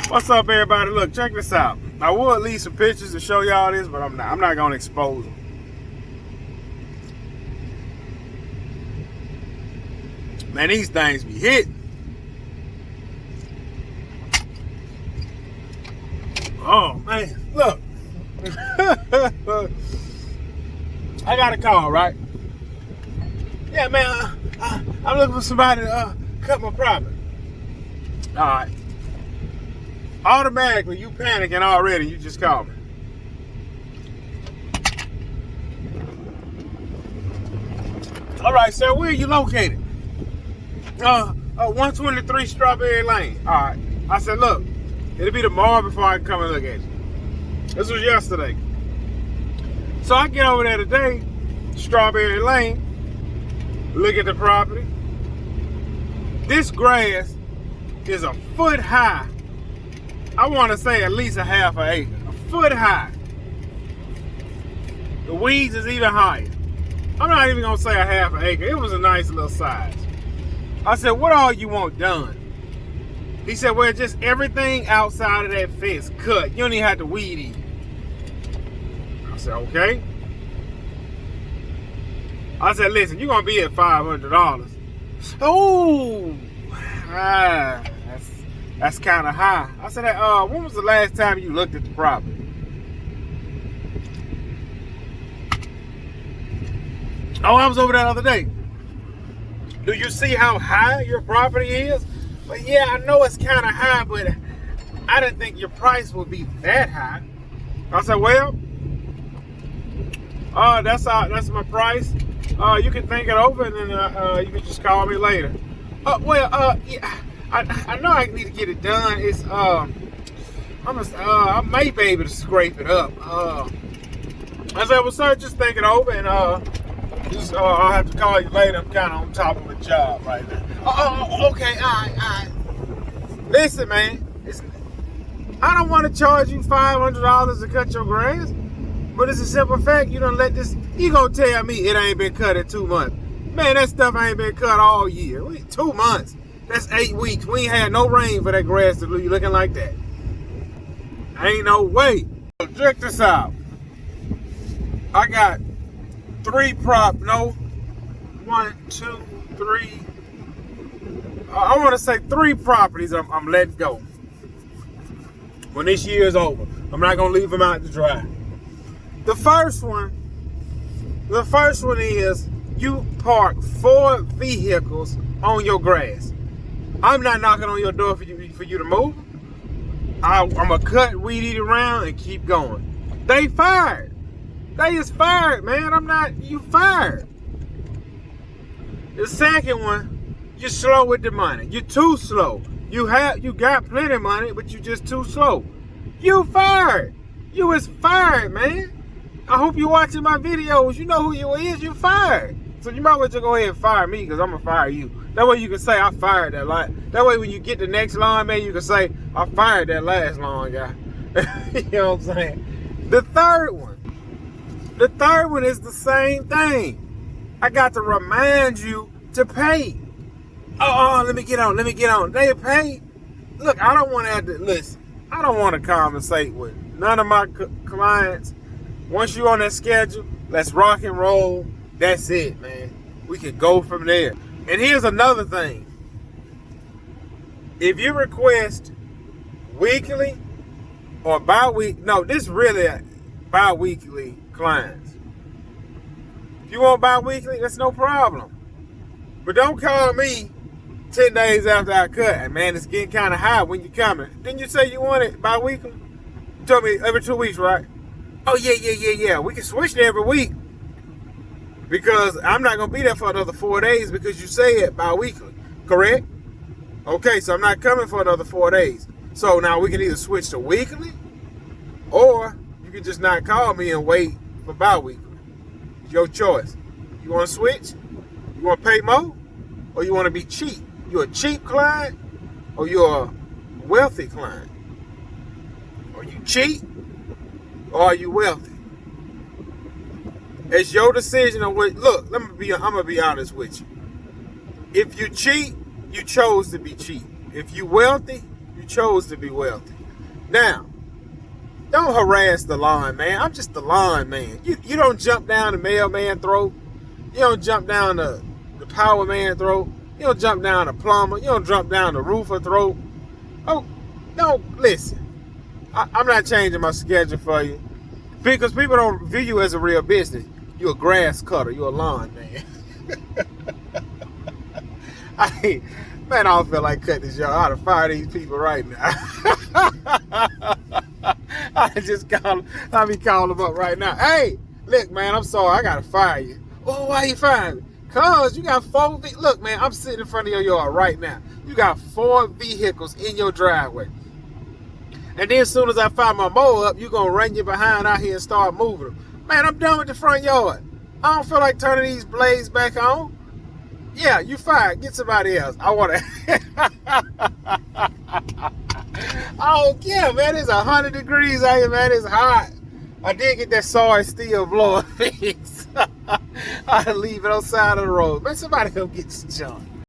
What's up, everybody? Look, check this out. I would leave some pictures to show y'all this, but I'm not gonna expose them. Man, these things be hitting. Oh man, look. I got a call, right? Yeah, man. I'm looking for somebody to cut my property. All right. Automatically, you panicking already. You just called me. All right, sir. Where are you located? 123 Strawberry Lane. All right. I said, look, it'll be tomorrow before I come and look at you. This was yesterday. So I get over there today, Strawberry Lane, look at the property. This grass is a foot high. I want to say at least a half an acre. A foot high. The weeds is even higher. I'm not even going to say a half an acre. It was a nice little size. I said, what all you want done? He said, well, just everything outside of that fence cut. You don't even have to weed eat. I said, okay. I said, listen, you're going to be at $500. Oh, that's kind of high. I said, when was the last time you looked at the property? Oh, I was over there the other day. Do you see how high your property is? But yeah, I know it's kind of high, but I didn't think your price would be that high. I said, well, that's my price. You can think it over, and then you can just call me later. Yeah, I know I need to get it done. It's I may be able to scrape it up. I said, well, sir, just think it over, and I'll have to call you later. I'm kind of on top of a job right now. Okay, all right. Listen, man, I don't want to charge you $500 to cut your grass, but it's a simple fact. You don't let this. You gonna tell me it ain't been cut in 2 months? Man, that stuff ain't been cut all year. 2 months. That's 8 weeks. We ain't had no rain for that grass to be looking like that. Ain't no way. Check this out. I got 1, 2, 3. I want to say 3 properties I'm letting go. When this year is over, I'm not gonna leave them out to dry. The first one is you park 4 vehicles on your grass. I'm not knocking on your door for you to move. I'm gonna cut, weed eat around, and keep going. They fired. They is fired, man. You fired. The second one, you're slow with the money. You're too slow. You got plenty of money, but you just too slow. You fired. You is fired, man. I hope you're watching my videos. You know who you is. You fired. So you might as well just go ahead and fire me, because I'm gonna fire you. That way you can say I fired that line. That way when you get the next line, man, you can say I fired that last line guy. You know what I'm saying? The third one is the same thing. I got to remind you to pay. Let me get on. They pay. Look, I don't want to have to listen. I don't want to compensate with none of my clients. Once you're on that schedule, let's rock and roll. That's it, man. We can go from there. And here's another thing. If you request weekly or bi-weekly, no, this really bi-weekly clients. If you want bi-weekly, that's no problem. But don't call me 10 days after I cut. And man, it's getting kind of high when you're coming. Didn't you say you want it bi-weekly? You told me every 2 weeks, right? Oh, yeah. We can switch to every week. Because I'm not going to be there for another 4 days because you say it bi-weekly. Correct? Okay, so I'm not coming for another 4 days. So now we can either switch to weekly, or you can just not call me and wait for bi-weekly. It's your choice. You want to switch? You want to pay more? Or you want to be cheap? You a cheap client? Or you're a wealthy client? Are you cheap? Or are you wealthy? It's your decision on what. Look, I'm gonna be honest with you. If you cheat, you chose to be cheap. If you wealthy, you chose to be wealthy. Now, don't harass the lawn man. I'm just the lawn man. You don't jump down the mailman throat. You don't jump down the power man throat. You don't jump down the plumber. You don't jump down the roofer throat. Oh, no, listen. I'm not changing my schedule for you. Because people don't view you as a real business. You're a grass cutter. You're a lawn man. Man, I don't feel like cutting this yard. I ought to fire these people right now. I be calling them up right now. Hey, look, man, I'm sorry. I got to fire you. Oh, why you firing me? Cause you got 4 vehicles. Look, man, I'm sitting in front of your yard right now. You got 4 vehicles in your driveway. And then as soon as I fire my mower up, you're going to run your behind out here and start moving them. Man, I'm done with the front yard. I don't feel like turning these blades back on. Yeah, you fired. Get somebody else. I want to. Oh, yeah, man. It's 100 degrees out here, man. It's hot. I did get that sorry steel blower fixed. I leave it on the side of the road. Man, somebody come get this junk.